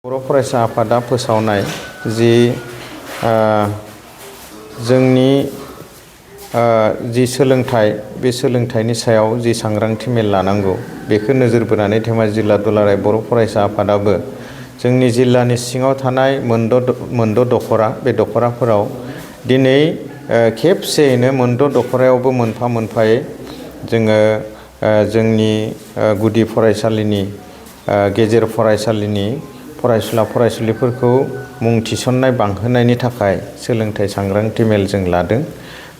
बर' फरायसा आफादा फोसावनाय जि जोंनि जि सोलोंथाइ बे सोलोंथाइनि सायाव जि सांग्रांथि मेल लानांगौ बेखौ नोजोर बोनानै धेमाजि जिल्ला दुलाराय बर' फरायसा आफादाबो जोंनि जिल्लानि सिङाव थानाय मोनद' दखरा बे दखराफोराव दिनै खेबसेयैनो मोनद' दखरायावबो मोनफा मोनफायै जोङो जोंनि गुदि फरायसालिनि गेजेर फरायसालिनि फरायसुला फरायसुलिफोरखौ मुं थिसननाय बांहोनायनि थाखाय सोलोंथाइ सांग्रांथि मेल जों लादों।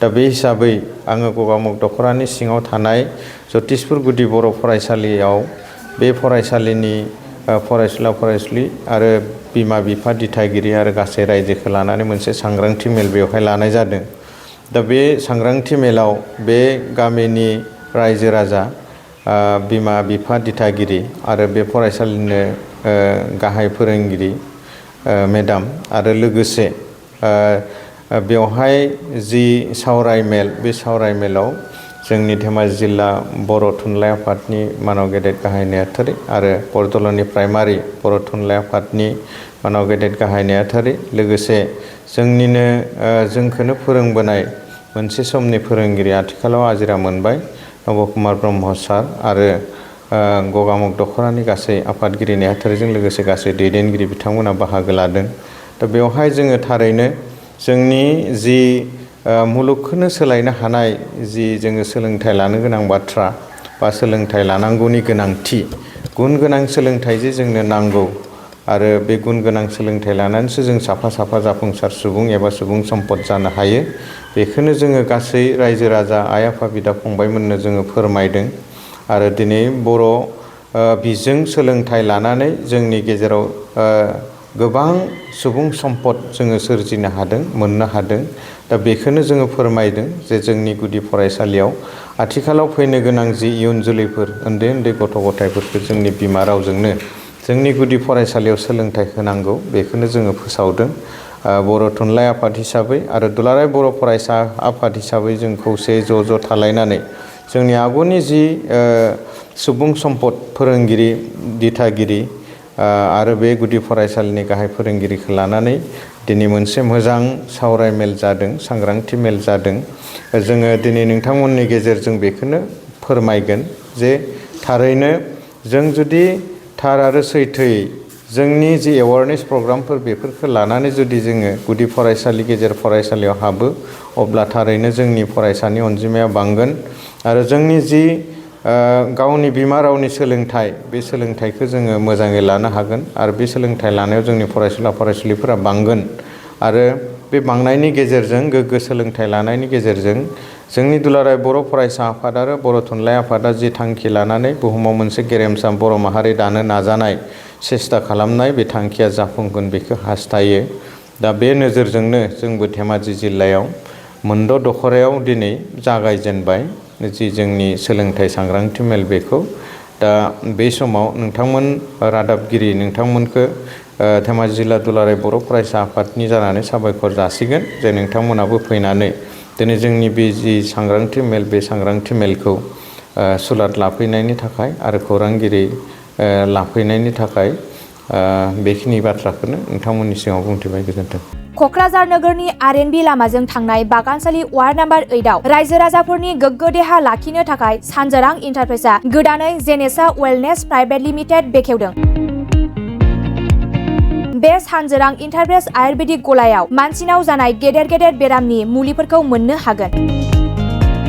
दा बे हिसाबै आङो गगामुग दखरानि सिङाव थानाय जतिसपुर गुदि बर' फरायसालियाव बे फरायसालिनि फरायसुला फरायसुलि आरो बिमा बिफा दिथागिरि आरो गासै रायजोखौ लानानै मोनसे सांग्रांथि मेल बेवहाय लानाय जादों। दा बे सांग्रांथि मेलाव बे गामिनि रायजो राजा बिमा बिफा दिथागिरि आरो बे फरायसालिनो गाहाय फोरोंगिरि मेडाम आरो लोगोसे बेवहाय जि सावराय मेल बे सावराय मेलाव जोंनि धेमाजि जिल्ला बर' थुनलाइ आफादनि मानाव गेदेर गाहाय नेहाथारि आरो बरदलनि प्राइमारि बर' थुनलाइ आफादनि मानाव गेदेर गाहाय नेहाथारि लोगोसे जोंनिनो जोंखौनो फोरोंबोनाय मोनसे समनि फोरोंगिरि आथिखालाव आजिरा मोनबाय नब कुमार ब्रह्म सार आरो गगामुग दखरानि गासै आफादगिरि नेहाथारिजों लोगोसे गासै दैदेनगिरि बिथांमोना बाहागो लादों। दा बेवहाय जोङो थारैनो जोंनि जि मुलुगखौनो सोलायनो हानाय जि जोङो सोलोंथाइ लानो गोनां बाथ्रा बा सोलोंथाइ लानांगौनि गोनांथि गुन गोनां सोलोंथाइ जे जोंनो नांगौ आरो बे गुन गोनां सोलोंथाइ लानानैसो जों साफा साफा जाफुंसार सुबुं एबा सुबुं सम्पद जानो हायो। बेखौनो जोङो गासै रायजो राजा आइ आफा बिदा फंबायमोननो जोङो फोरमायदों आरो दिनै बर' बिजों सोलोंथाइ लानानै जोंनि गेजेराव गोबां सुबुं सम्पद जोङो सोरजिनो हादों मोननो हादों। दा बेखौनो जोङो फोरमायदों जे जोंनि गुदि फरायसालियाव आथिखालाव फैनो गोनां जि इयुन जोलैफोर उन्दै उन्दै गथ' गथायफोरखौ जोंनि बिमा रावजोंनो जोंनि गुदि फरायसालियाव सोलोंथाइ होनांगौ बेखौनो जोङो फोसावदों। बर' थुनलाइ आफाद हिसाबै आरो दुलाराय बर' फरायसा आफाद हिसाबै जों खौसेयै ज' थालायनानै जोंनि आगुनि जि सुबुं सम्पद फोरोंगिरि दिथागिरि आरो बे गुदि फरायसालिनि गाहाय फोरोंगिरिखौ लानानै दिनै मोनसे मोजां सावराय मेल जादों सांग्रांथि मेल जादों। जोङो दिनै नोंथांमोननि गेजेरजों बेखौनो फोरमायगोन जे थारैनो जों जुदि थार आरो सैथोयै जोंनि जि एवारनेस प्रग्रामफोर बेफोरखौ लानानै जुदि जोङो गुदि फरायसालि गेजेर फरायसालियाव हाबो अब्ला थारैनो जोंनि फरायसानि अनजिमाया बांगोन आरो जोंनि जि गावनि बिमा रावनि सोलोंथाइ बे सोलोंथाइखौ जोङो मोजाङै लानो हागोन आरो बे सोलोंथाइ लानायाव जोंनि फरायसुला फरायसुलिफोरा बांगोन आरो बे बांनायनि गेजेरजों गोग्गो सोलोंथाइ लानायनि गेजेरजों जोंनि दुलाराय बर' फरायसा आफाद आरो बर' थुनलाइ आफादा जि थांखि लानानै बुहुमाव मोनसे गेरेमसा बर' माहारि दानो नाजानाय सेस्था खालामनाय बे थांखिया जाफुंगोन बेखौ हास्थायो। दा बे नोजोरजोंनो जोंबो धेमाजि जिल्लायाव मोनद' दखरायाव दिनै जागायजेनबाय जि जोंनि सोलोंथाइ सांग्रांथि मेल बेखौ। दा बे समाव नोंथांमोन रादाबगिरि नोंथांमोनखौ धेमाजि जिल्ला दुलाराय बर' फरायसा आफादनि जानानै साबायखर जासिगोन जे नोंथांमोनाबो फैनानै दिनै जोंनि बे जि सांग्रांथि मेल बे सांग्रांथि मेलखौ सुलाद लाफैनायनि थाखाय आरो खौरांगिरि लाफैनायनि थाखाय बेखिनि बाथ्राखौनो नोंथांमोननि सिगाङाव बुंथिबाय। गोजोन्थों। क'क्राझार नोगोरनि आर.एन.बी. लामाजों थांनाय बागानसालि वार्ड नाम्बार 8आव रायजो राजाफोरनि गोग्गो देहा लाखिनो थाखाय सानजोरां इन्टारप्राइजआ गोदानै जेनेसा वेलनेस प्राइभेट लिमिटेड बेखेवदों। बे सानजोरां इन्टारप्राइज आयुर्वेदिक गलायाव मानसिनाव जानाय गेदेर गेदेर बेरामनि मुलिफोरखौ मोननो हागोन।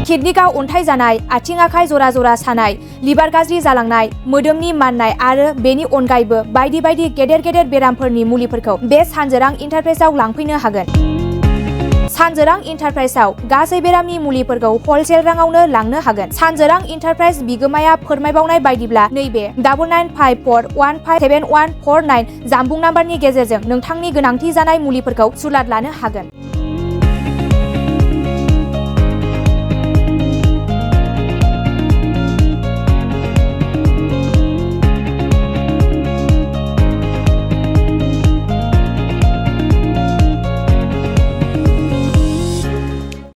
किडनिकआव अन्थाइ जानाय, आथिं आखाइ जरा जरा सानाय, लिभार गाज्रि जालांनाय, मोदोमनि माननाय आरो बेनि अनगायैबो बायदि बायदि गेदेर गेदेर बेरामफोरनि मुलिफोरखौ बे सानजोरां इन्टारप्राइजआव लांफैनो हागोन। सानजोरां इन्टारप्राइजआव गासै बेरामनि मुलिफोरखौ हलसेल राङावनो लांनो हागोन। सानजोरां इन्टारप्राइज बिगोमाया फोरमायबावनाय बायदिब्ला नैबे 9954157149 जानबुं नाम्बारनि गेजेरजों नोंथांनि गोनांथि जानाय मुलिफोरखौ सुलाद लानो हागोन।